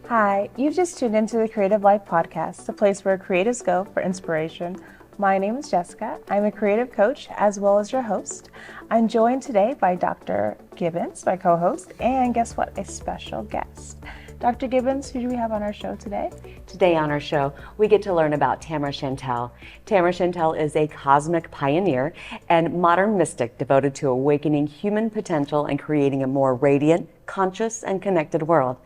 Hi, you've just tuned into the Creative Life Podcast, the place where creatives go for inspiration. My name is Jessica. I'm a creative coach as well as your host. I'm joined today by Dr. Gibbons, my co-host, and guess what? A special guest. Dr. Gibbons, who do we have on our show today? Today on our show, we get to learn about Tamara Schantell. Tamara Schantell is a cosmic pioneer and modern mystic devoted to awakening human potential and creating a more radiant, conscious, and connected world.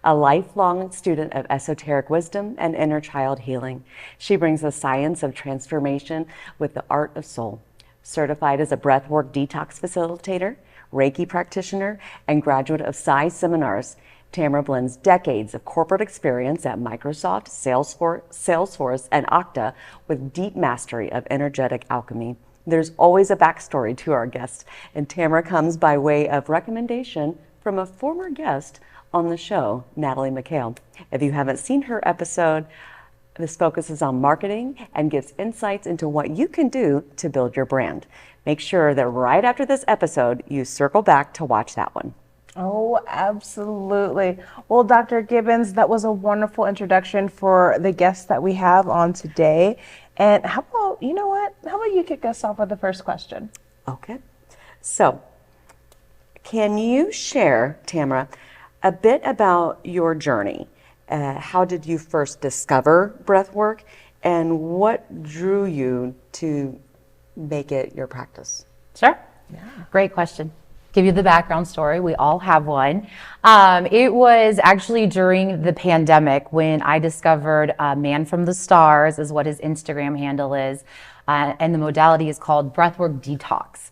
A lifelong student of esoteric wisdom and inner child healing, she brings the science of transformation with the art of soul. Certified as a breathwork detox facilitator, Reiki practitioner, and graduate of Psi seminars, Tamara blends decades of corporate experience at Microsoft, Salesforce, and Okta with deep mastery of energetic alchemy. There's always a backstory to our guest, and Tamara comes by way of recommendation from a former guest on the show, Natalie McHale. If you haven't seen her episode, this focuses on marketing and gives insights into what you can do to build your brand. Make sure that right after this episode, you circle back to watch that one. Oh, absolutely. Well, Dr. Gibbons, that was a wonderful introduction for the guest that we have on today. And how about, you know what? How about you kick us off with the first question? Okay. So, can you share, Tamara, a bit about your journey? How did you first discover breathwork, and what drew you to make it your practice? Sure. Yeah. Great question. Give you the background story. We all have one. It was actually during the pandemic when I discovered Man from the Stars is what his Instagram handle is. And the modality is called breathwork detox.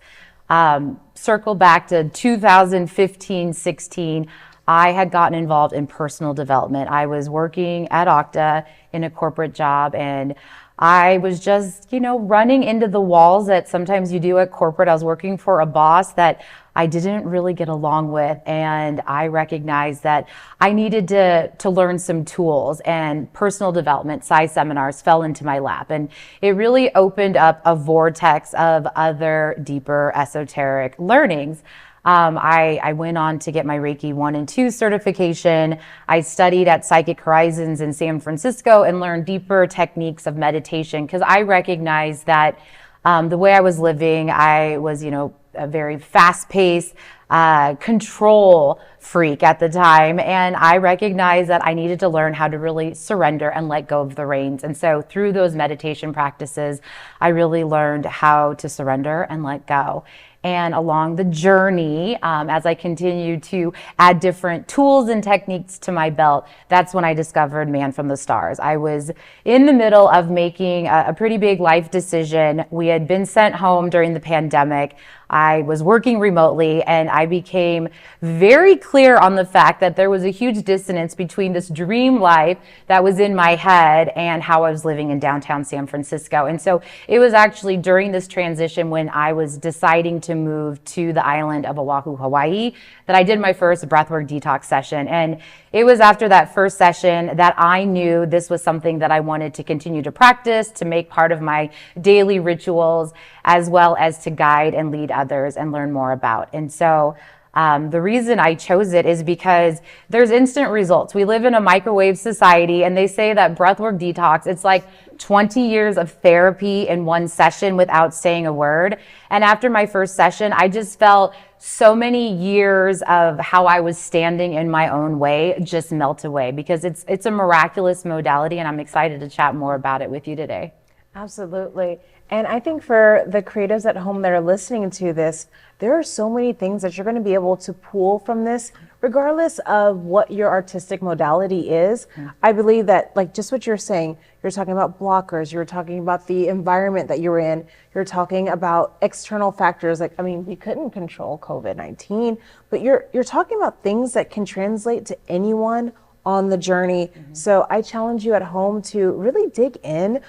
Circle back to 2015-16. I had gotten involved in personal development. I was working at Okta in a corporate job, and I was just, running into the walls that sometimes you do at corporate. I was working for a boss that I didn't really get along with, and I recognized that I needed to learn some tools, and personal development, Psi seminars fell into my lap, and it really opened up a vortex of other deeper esoteric learnings. I went on to get my Reiki 1 and 2 certification. I studied at Psychic Horizons in San Francisco and learned deeper techniques of meditation because I recognized that the way I was living, I was, a very fast-paced control freak at the time. And I recognized that I needed to learn how to really surrender and let go of the reins. And so through those meditation practices, I really learned how to surrender and let go. And along the journey, as I continued to add different tools and techniques to my belt, that's when I discovered Man from the Stars. I was in the middle of making a pretty big life decision. We had been sent home during the pandemic. I was working remotely, and I became very clear on the fact that there was a huge dissonance between this dream life that was in my head and how I was living in downtown San Francisco. And so it was actually during this transition when I was deciding to move to the island of Oahu, Hawaii, that I did my first breathwork detox session. And it was after that first session that I knew this was something that I wanted to continue to practice, to make part of my daily rituals, as well as to guide and lead others and learn more about. And so the reason I chose it is because there's instant results. We live in a microwave society, and they say that breathwork detox, it's like 20 years of therapy in one session without saying a word. And after my first session, I just felt so many years of how I was standing in my own way just melt away, because it's a miraculous modality, and I'm excited to chat more about it with you today. Absolutely. And I think for the creatives at home that are listening to this, there are so many things that you're going to be able to pull from this, regardless of what your artistic modality is. I believe that, like just what you're saying, you're talking about blockers, you're talking about the environment that you're in, you're talking about external factors. Like, we couldn't control COVID-19, but you're talking about things that can translate to anyone on the journey. So I challenge you at home to really dig in.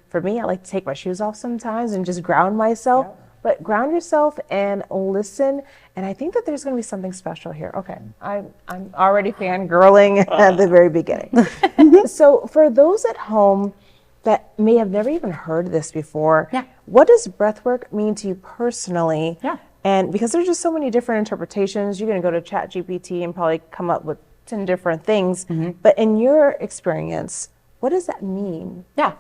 For me, I like to take my shoes off sometimes and just ground myself. But ground yourself and listen. And I think that there's going to be something special here. Okay, I'm already fangirling at the very beginning. So for those at home that may have never even heard this before, what does breathwork mean to you personally? And because there's just so many different interpretations, you're going to go to ChatGPT and probably come up with in different things. But in your experience, what does that mean? Yeah.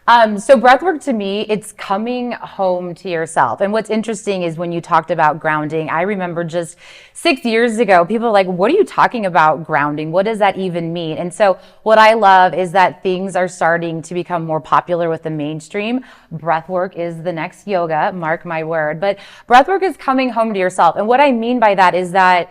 So breathwork to me, it's coming home to yourself. And what's interesting is when you talked about grounding, I remember just 6 years ago, people were like, what are you talking about grounding? What does that even mean? And so what I love is that things are starting to become more popular with the mainstream. Breathwork is the next yoga, mark my word. But breathwork is coming home to yourself. And what I mean by that is that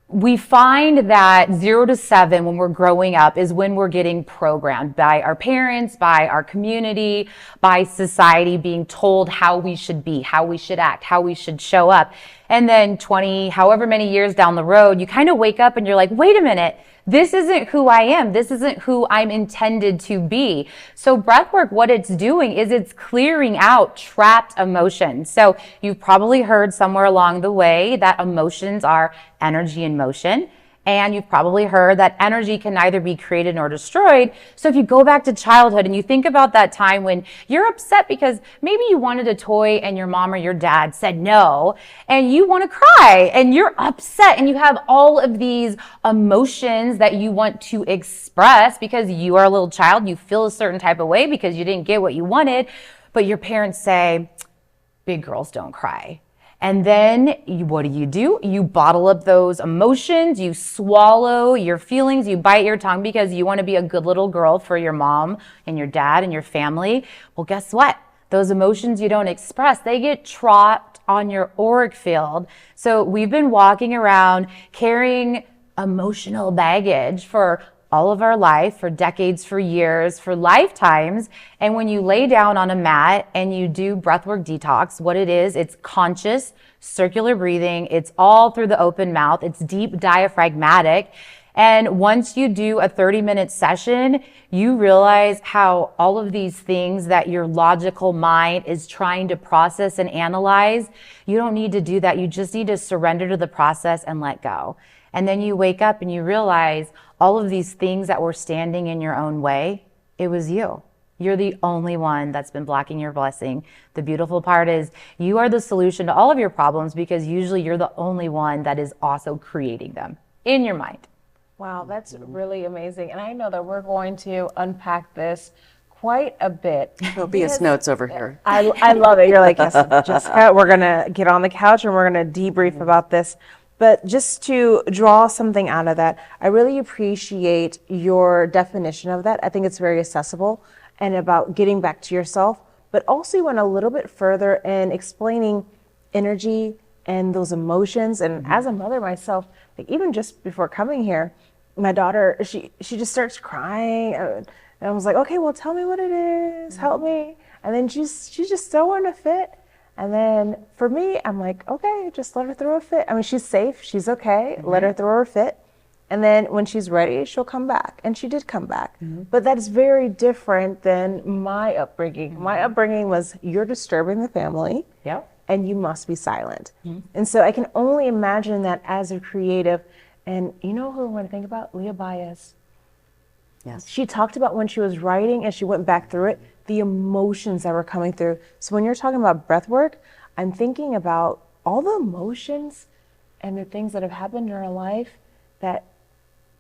we find that 0 to 7 when we're growing up is when we're getting programmed by our parents, by our community, by society, being told how we should be, how we should act, how we should show up. And then 20, however many years down the road, you kind of wake up and you're like, wait a minute, this isn't who I am. This isn't who I'm intended to be. So breathwork, what it's doing is it's clearing out trapped emotions. So you've probably heard somewhere along the way that emotions are energy in motion. And you've probably heard that energy can neither be created nor destroyed. So if you go back to childhood and you think about that time when you're upset because maybe you wanted a toy and your mom or your dad said no, and you want to cry and you're upset and you have all of these emotions that you want to express because you are a little child, you feel a certain type of way because you didn't get what you wanted, but your parents say, big girls don't cry. And then what do? You bottle up those emotions, you swallow your feelings, you bite your tongue because you want to be a good little girl for your mom and your dad and your family. Well, guess what? Those emotions you don't express, they get trapped on your auric field. So we've been walking around carrying emotional baggage for all of our life, for decades, for years, for lifetimes. And when you lay down on a mat and you do breathwork detox, what it is, it's conscious circular breathing. It's all through the open mouth. It's deep diaphragmatic. And once you do a 30-minute session, you realize how all of these things that your logical mind is trying to process and analyze, you don't need to do that. You just need to surrender to the process and let go. And then you wake up and you realize all of these things that were standing in your own way, it was you. You're the only one that's been blocking your blessing. The beautiful part is you are the solution to all of your problems because usually you're the only one that is also creating them in your mind. Wow, that's really amazing. And I know that we're going to unpack this quite a bit. There'll be his notes over here. I love it. You're like, yes, Jessica, we're going to get on the couch and we're going to debrief about this. But just to draw something out of that, I really appreciate your definition of that. I think it's very accessible and about getting back to yourself, but also you went a little bit further in explaining energy and those emotions. And as a mother myself, like even just before coming here, my daughter, she just starts crying. And I was like, okay, well, tell me what it is. Help me. And then she's just throwing a fit. And then for me, I'm like, okay, just let her throw a fit. I mean, she's safe. She's okay. Let her throw her fit. And then when she's ready, she'll come back. And she did come back. But that's very different than my upbringing. My upbringing was, you're disturbing the family. Yep. And you must be silent. And so I can only imagine that as a creative. And you know who I want to think about? Leah Baez. Yes. She talked about when she was writing and she went back through it, the emotions that were coming through. So when you're talking about breath work, I'm thinking about all the emotions and the things that have happened in our life that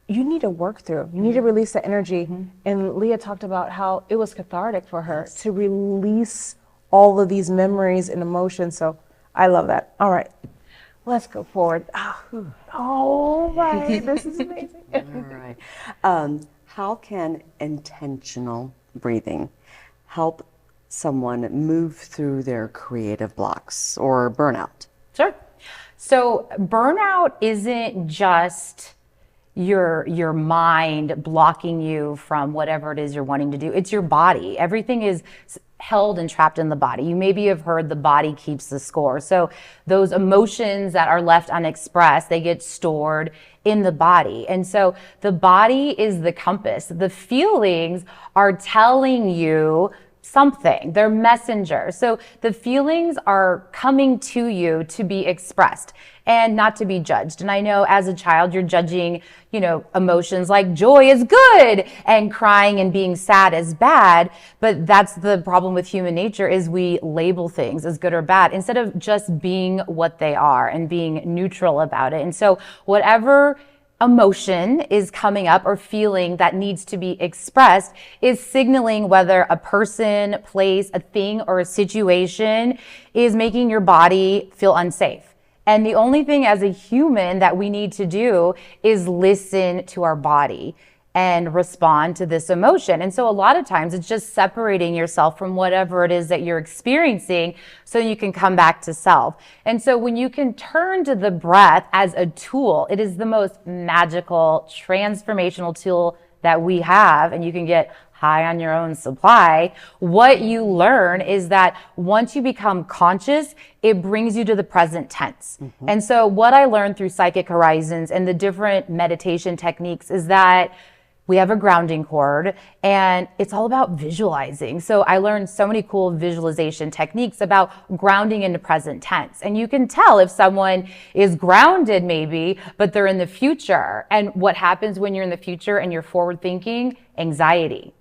you need to work through. You need to release the energy. And Leah talked about how it was cathartic for her to release all of these memories and emotions. So I love that. All right, let's go forward. Oh right, this is amazing. All right. How can intentional breathing help someone move through their creative blocks or burnout? Sure. So burnout isn't just your mind blocking you from whatever it is you're wanting to do. It's your body. Everything is held and trapped in the body. You maybe have heard the body keeps the score. So those emotions that are left unexpressed, they get stored in the body. And so the body is the compass. The feelings are telling you something. They're messengers. So the feelings are coming to you to be expressed and not to be judged. And I know as a child, you're judging, emotions like joy is good and crying and being sad is bad. But that's the problem with human nature is we label things as good or bad instead of just being what they are and being neutral about it. And so whatever emotion is coming up or feeling that needs to be expressed is signaling whether a person, place, a thing, or a situation is making your body feel unsafe. And the only thing as a human that we need to do is listen to our body and respond to this emotion. And so a lot of times it's just separating yourself from whatever it is that you're experiencing so you can come back to self. And so when you can turn to the breath as a tool, it is the most magical, transformational tool that we have, and you can get high on your own supply. What you learn is that once you become conscious, it brings you to the present tense. And so what I learned through Psychic Horizons and the different meditation techniques is that we have a grounding cord, and it's all about visualizing. So I learned so many cool visualization techniques about grounding into present tense. And you can tell if someone is grounded maybe, but they're in the future. And what happens when you're in the future and you're forward thinking? Anxiety.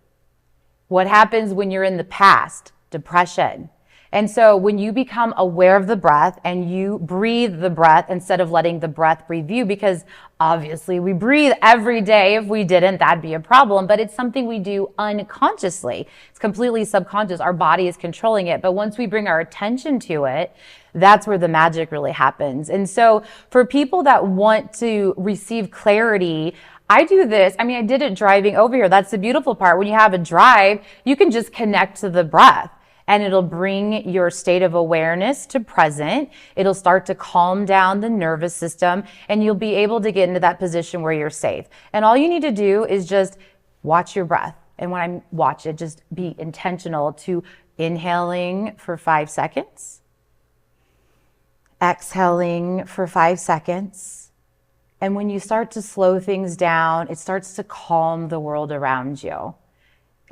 What happens when you're in the past? Depression. And so when you become aware of the breath and you breathe the breath instead of letting the breath breathe you, because obviously we breathe every day. If we didn't, that'd be a problem, but it's something we do unconsciously. It's completely subconscious. Our body is controlling it. But once we bring our attention to it, that's where the magic really happens. And so for people that want to receive clarity, I do this. I mean, I did it driving over here. That's the beautiful part. When you have a drive, you can just connect to the breath. And it'll bring your state of awareness to present. It'll start to calm down the nervous system, and you'll be able to get into that position where you're safe. And all you need to do is just watch your breath. And when I watch it, just be intentional to inhaling for 5 seconds, exhaling for 5 seconds. And when you start to slow things down, it starts to calm the world around you.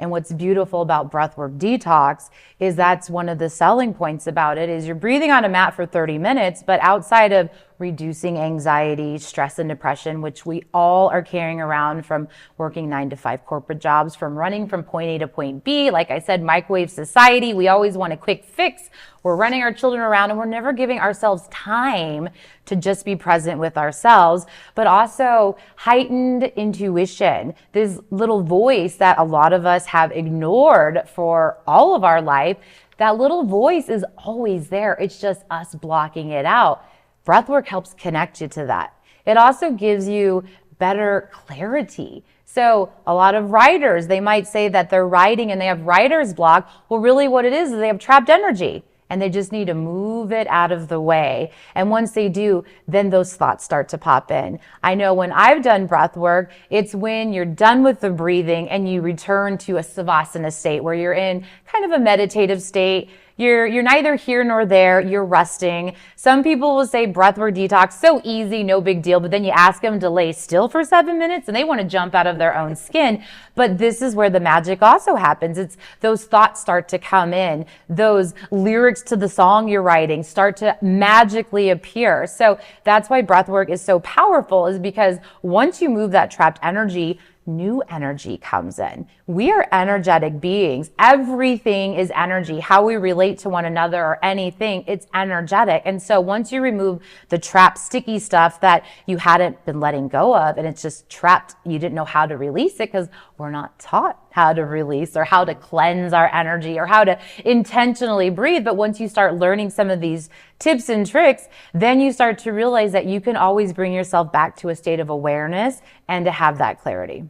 And what's beautiful about breathwork detox is that's one of the selling points about it is you're breathing on a mat for 30 minutes, but outside of reducing anxiety, stress, and depression, which we all are carrying around from working 9 to 5 corporate jobs, from running from point A to point B. Like I said, microwave society, we always want a quick fix. We're running our children around and we're never giving ourselves time to just be present with ourselves, but also heightened intuition, this little voice that a lot of us have ignored for all of our life. That little voice is always there. It's just us blocking it out. Breathwork helps connect you to that. It also gives you better clarity. So a lot of writers, they might say that they're writing and they have writer's block. Well, really what it is they have trapped energy and they just need to move it out of the way. And once they do, then those thoughts start to pop in. I know when I've done breath work, it's when you're done with the breathing and you return to a savasana state where you're in kind of a meditative state. You're neither here nor there. You're resting. Some people will say breathwork detox, so easy, no big deal. But then you ask them to lay still for 7 minutes and they want to jump out of their own skin. But this is where the magic also happens. It's those thoughts start to come in. Those lyrics to the song you're writing start to magically appear. So that's why breathwork is so powerful, is because once you move that trapped energy, new energy comes in. We are energetic beings. Everything is energy. How we relate to one another or anything, it's energetic. And so once you remove the trapped sticky stuff that you hadn't been letting go of and it's just trapped, you didn't know how to release it because we're not taught how to release or how to cleanse our energy or how to intentionally breathe. But once you start learning some of these tips and tricks, then you start to realize that you can always bring yourself back to a state of awareness and to have that clarity.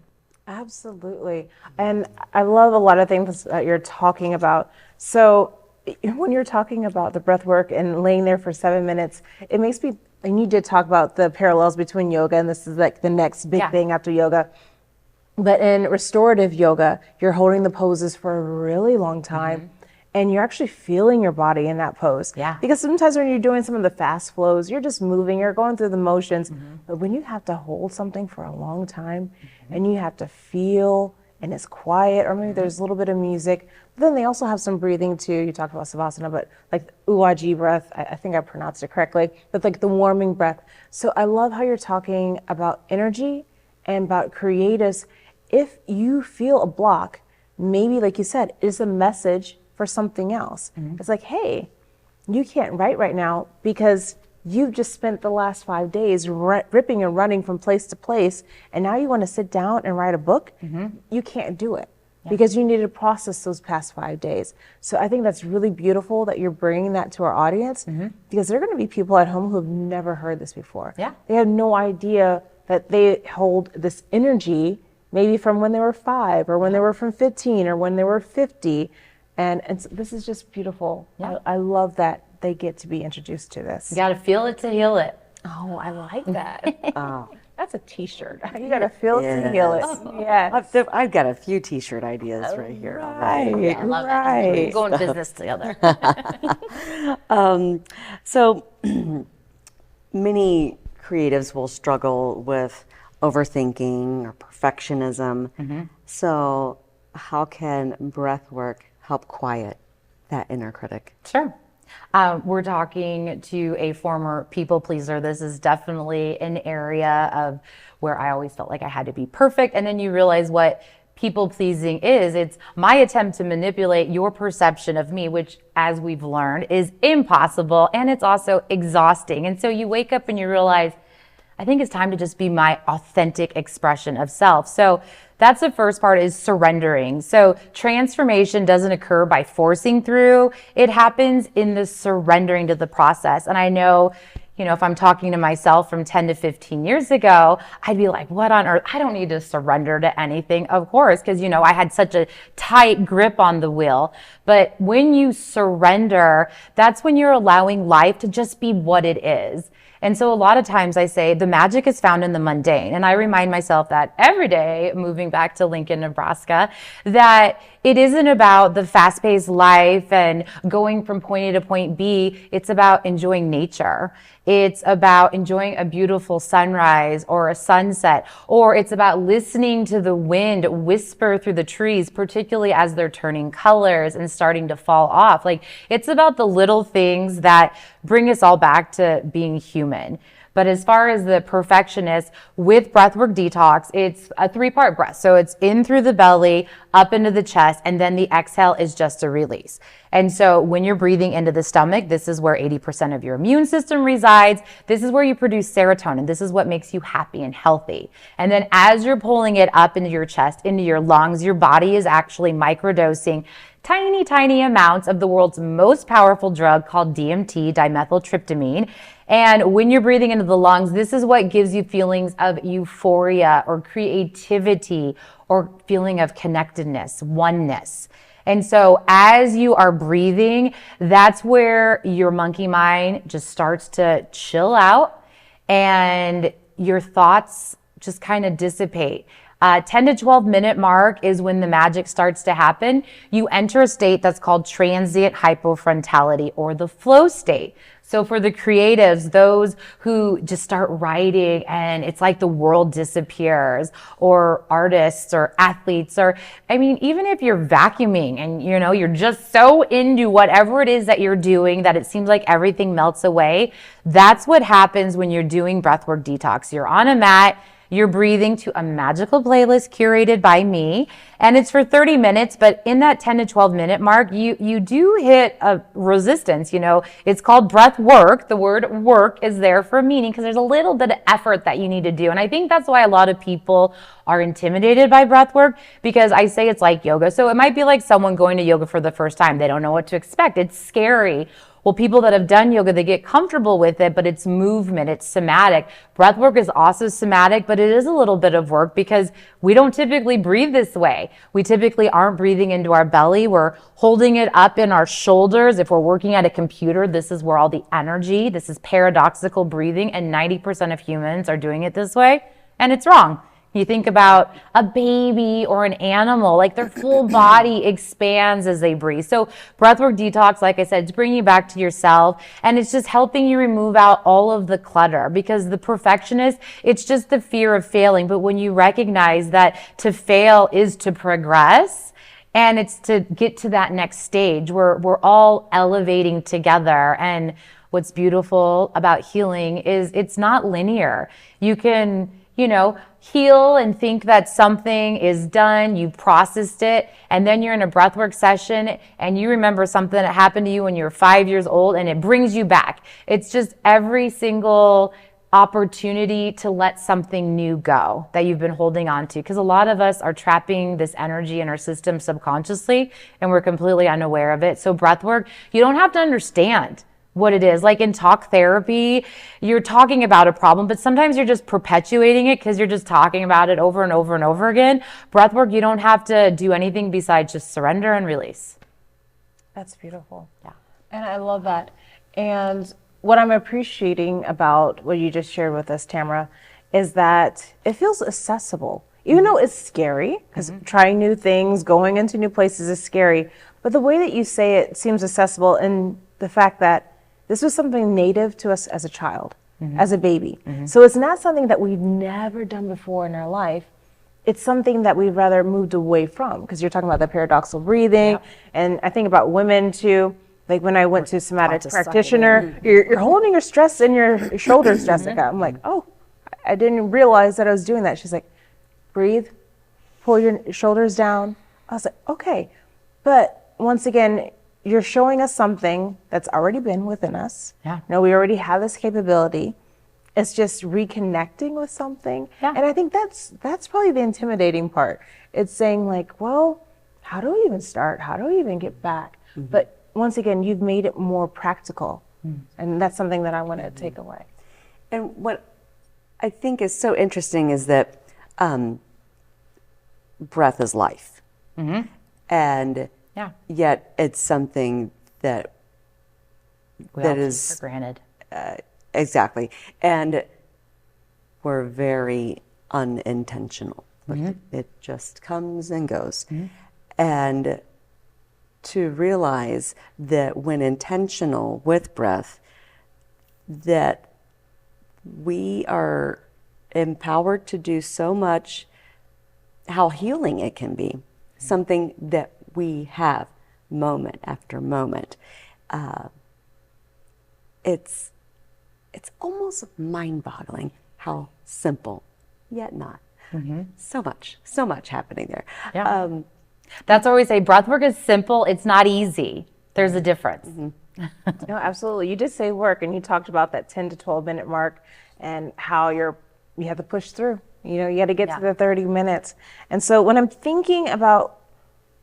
Absolutely. And I love a lot of things that you're talking about. So when you're talking about the breath work and laying there for 7 minutes, it makes me, and you did talk about the parallels between yoga, and this is like the next big thing after yoga. But in restorative yoga, you're holding the poses for a really long time. And you're actually feeling your body in that pose. Yeah. Because sometimes when you're doing some of the fast flows, you're just moving, you're going through the motions. But when you have to hold something for a long time and you have to feel and it's quiet, or maybe there's a little bit of music, but then they also have some breathing too. You talked about savasana, but like Uwaji breath, I think I pronounced it correctly, but like the warming breath. So I love how you're talking about energy and about creatives. If you feel a block, maybe like you said, it's a message for something else. It's like, hey, you can't write right now because you've just spent the last 5 days ripping and running from place to place, and now you want to sit down and write a book, you can't do it because you need to process those past 5 days. So I think that's really beautiful that you're bringing that to our audience, because there are going to be people at home who have never heard this before. Yeah. They have no idea that they hold this energy maybe from when they were 5 or when they were from 15 or when they were 50. And so this is just beautiful. Yeah. I love that they get to be introduced to this. You got to feel it to heal it. Oh, I like that. That's a t-shirt. You got to feel it to heal it. Yes. I've got a few t-shirt ideas right here. Right, I love it. right. We're going business together. So many creatives will struggle with overthinking or perfectionism. So how can breath work help quiet that inner critic? Sure. We're talking to a former people pleaser. This is definitely an area of where I always felt like I had to be perfect. And then you realize what people pleasing is. It's my attempt to manipulate your perception of me, which, as we've learned, is impossible. And it's also exhausting. And so you wake up and you realize, I think it's time to just be my authentic expression of self. So that's the first part, is surrendering. So transformation doesn't occur by forcing through. It happens in the surrendering to the process. And I know, if I'm talking to myself from 10 to 15 years ago, I'd be like, what on earth? I don't need to surrender to anything, of course, because, I had such a tight grip on the wheel. But when you surrender, that's when you're allowing life to just be what it is. And so a lot of times I say the magic is found in the mundane. And I remind myself that every day, moving back to Lincoln, Nebraska, that it isn't about the fast-paced life and going from point A to point B. It's about enjoying nature. It's about enjoying a beautiful sunrise or a sunset, or it's about listening to the wind whisper through the trees, particularly as they're turning colors and starting to fall off. Like, it's about the little things that bring us all back to being human. But as far as the perfectionist, with breathwork detox, it's a 3-part breath. So it's in through the belly, up into the chest, and then the exhale is just a release. And so when you're breathing into the stomach, this is where 80% of your immune system resides. This is where you produce serotonin. This is what makes you happy and healthy. And then as you're pulling it up into your chest, into your lungs, your body is actually microdosing tiny, tiny amounts of the world's most powerful drug called DMT, dimethyltryptamine. And when you're breathing into the lungs, this is what gives you feelings of euphoria or creativity or feeling of connectedness, oneness. And so as you are breathing, that's where your monkey mind just starts to chill out and your thoughts just kind of dissipate. 10 to 12 minute mark is when the magic starts to happen. You enter a state that's called transient hypofrontality, or the flow state. So for the creatives, those who just start writing and it's like the world disappears, or artists or athletes, or even if you're vacuuming and you're just so into whatever it is that you're doing that it seems like everything melts away, that's what happens when you're doing breathwork detox. You're on a mat, you're breathing to a magical playlist curated by me, and it's for 30 minutes, but in that 10 to 12 minute mark, you do hit a resistance. It's called breath work. The word work is there for meaning because there's a little bit of effort that you need to do. And I think that's why a lot of people are intimidated by breath work, because I say it's like yoga. So it might be like someone going to yoga for the first time. They don't know what to expect. It's scary. Well, people that have done yoga, they get comfortable with it, but it's movement, it's somatic. Breath work is also somatic, but it is a little bit of work because we don't typically breathe this way. We typically aren't breathing into our belly. We're holding it up in our shoulders. If we're working at a computer, this is where all the energy, this is paradoxical breathing, and 90% of humans are doing it this way, and it's wrong. You think about a baby or an animal, like their full body expands as they breathe. So breathwork detox, like I said, it's bringing you back to yourself, and it's just helping you remove out all of the clutter, because the perfectionist, it's just the fear of failing. But when you recognize that to fail is to progress, and it's to get to that next stage where we're all elevating together. And what's beautiful about healing is it's not linear. You can heal and think that something is done, you've processed it, and then you're in a breathwork session and you remember something that happened to you when you were 5 years old and it brings you back. It's just every single opportunity to let something new go that you've been holding on to, because a lot of us are trapping this energy in our system subconsciously and we're completely unaware of it. So breath work, you don't have to understand what it is. Like in talk therapy, you're talking about a problem, but sometimes you're just perpetuating it because you're just talking about it over and over and over again. Breath work, you don't have to do anything besides just surrender and release. That's beautiful. Yeah. And I love that. And what I'm appreciating about what you just shared with us, Tamara, is that it feels accessible. Even though it's scary, because trying new things, going into new places is scary, but the way that you say it seems accessible, and the fact that this was something native to us as a child, as a baby. So it's not something that we've never done before in our life. It's something that we've rather moved away from, because you're talking about the paradoxical breathing, and I think about women too. Like when I went to somatic practitioner, you're holding your stress in your shoulders, Jessica. I'm like, oh, I didn't realize that I was doing that. She's like, breathe, pull your shoulders down. I was like, okay. But once again, you're showing us something that's already been within us. Yeah. We already have this capability. It's just reconnecting with something. Yeah. And I think that's probably the intimidating part. It's saying like, well, how do we even start? How do we even get back? But once again, you've made it more practical. And that's something that I want to take away. And what I think is so interesting is that breath is life. And yet it's something that We all take is for granted. exactly. And we're very unintentional. It just comes and goes. And to realize that when intentional with breath, that we are empowered to do so much, how healing it can be, something that we have moment after moment. It's almost mind-boggling how simple, yet not. So much happening there. Yeah. That's what we say. Breath work is simple. It's not easy. There's a difference. No, absolutely. You did say work, and you talked about that 10 to 12 minute mark and how you have to push through. You got to get to the 30 minutes. And so when I'm thinking about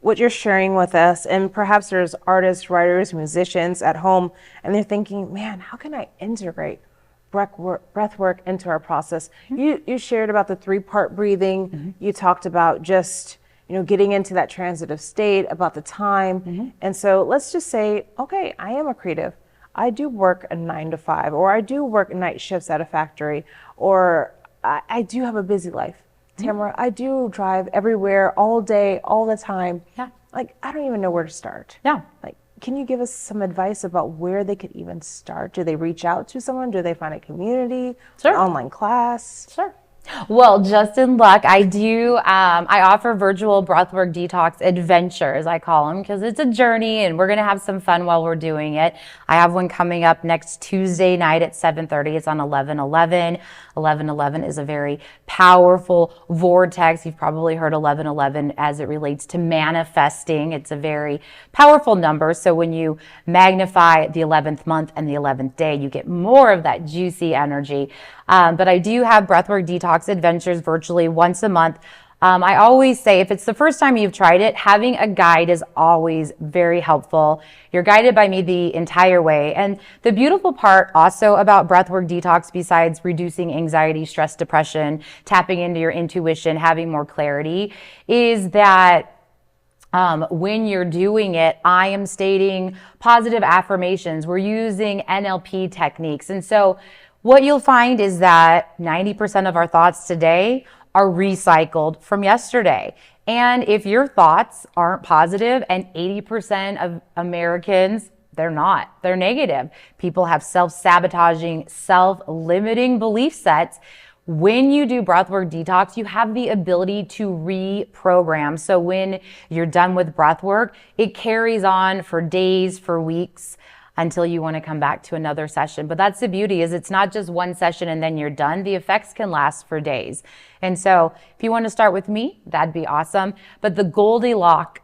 what you're sharing with us, and perhaps there's artists, writers, musicians at home, and they're thinking, man, how can I integrate breath work into our process? You shared about the 3-part breathing. You talked about just getting into that transitive state, about the time. And so let's just say, okay, I am a creative. I do work a 9 to 5, or I do work night shifts at a factory, or I do have a busy life. Tamara, I do drive everywhere, all day, all the time. Yeah. Like, I don't even know where to start. Yeah. Like, can you give us some advice about where they could even start? Do they reach out to someone? Do they find a community? Sure. An online class? Sure. Well, just in luck, I do. I offer virtual breathwork detox adventures, I call them, because it's a journey and we're going to have some fun while we're doing it. I have one coming up next Tuesday night at 7:30. It's on 11/11. 11/11 is a very powerful vortex. You've probably heard 11/11 as it relates to manifesting. It's a very powerful number. So when you magnify the 11th month and the 11th day, you get more of that juicy energy. But I do have breathwork detox adventures virtually once a month. I always say if it's the first time you've tried it, having a guide is always very helpful. You're guided by me the entire way. And the beautiful part also about breathwork detox, besides reducing anxiety, stress, depression, tapping into your intuition, having more clarity, is that when you're doing it, I am stating positive affirmations. We're using NLP techniques. And so what you'll find is that 90% of our thoughts today are recycled from yesterday. And if your thoughts aren't positive, and 80% of Americans, they're not, they're negative. People have self-sabotaging, self-limiting belief sets. When you do breathwork detox, you have the ability to reprogram. So when you're done with breathwork, it carries on for days, for weeks. until you want to come back to another session. But that's the beauty, is it's not just one session and then you're done. The effects can last for days. And so if you want to start with me, that'd be awesome. But the Goldilocks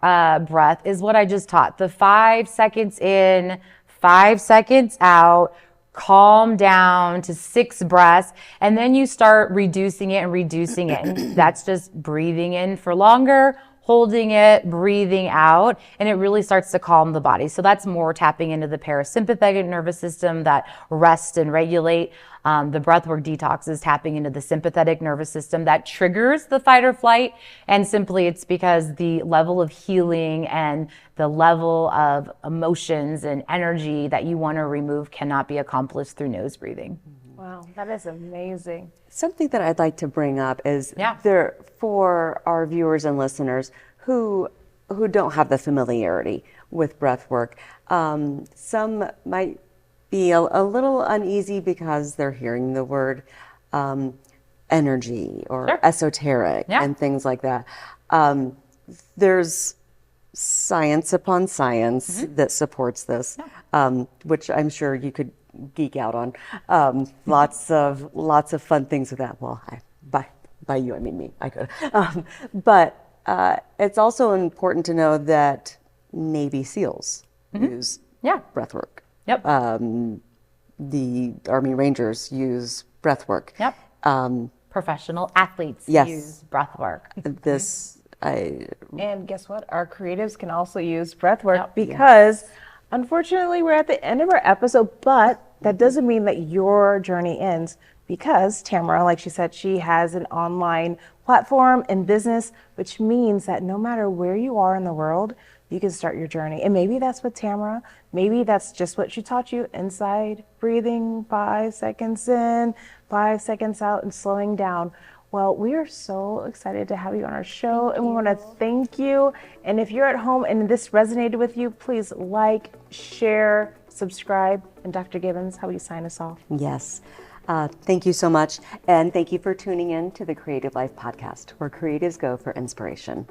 breath is what I just taught. The 5 seconds in, 5 seconds out, calm down to 6 breaths, and then you start reducing it and reducing it. And that's just breathing in for longer, holding it, breathing out, and it really starts to calm the body. So that's more tapping into the parasympathetic nervous system, that rest and regulate. The breathwork detox is tapping into the sympathetic nervous system that triggers the fight or flight. And simply it's because the level of healing and the level of emotions and energy that you want to remove cannot be accomplished through nose breathing. Wow, that is amazing. Something that I'd like to bring up is Yeah. there for our viewers and listeners who don't have the familiarity with breath work. Some might be a little uneasy because they're hearing the word energy or Sure. esoteric Yeah. and things like that. There's science upon science that supports this, which I'm sure you could geek out on. Lots of fun things with that. Well, by you, I mean me. I could. But it's also important to know that Navy SEALs use Yeah. breath work. Yep. The Army Rangers use breath work. Yep. Professional athletes Yes. use breath work. And guess what? Our creatives can also use breath work Yep. because unfortunately we're at the end of our episode, but that doesn't mean that your journey ends, because Tamara, like she said, she has an online platform and business, which means that no matter where you are in the world, you can start your journey. And maybe that's what Tamara, maybe that's just what she taught you inside, breathing 5 seconds in, 5 seconds out, and slowing down. Well, we are so excited to have you on our show, and we want to thank you. And if you're at home and this resonated with you, please like, share, subscribe. And Dr. Gibbons, how will you sign us off? Yes. Thank you so much. And thank you for tuning in to the Creative Life Podcast, where creatives go for inspiration.